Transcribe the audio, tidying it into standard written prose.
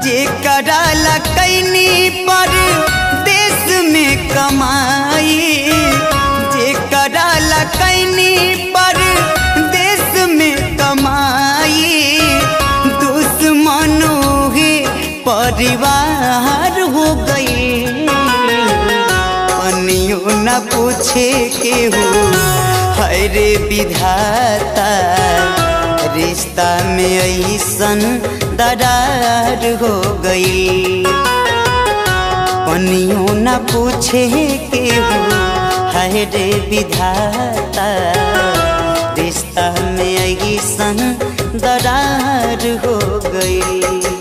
जे कराला कैनी पर देश में कमाई, जे कराला कैनी पर देश में कमाई, दुश्मनों ही परिवार हो गई। पनियों न पूछे केहू है रे विधाता, रिश्ता में ऐसन दरार हो गई। पनियों न पूछे केहू है रे विधाता, रिश्ता में ऐसन दरार हो गई।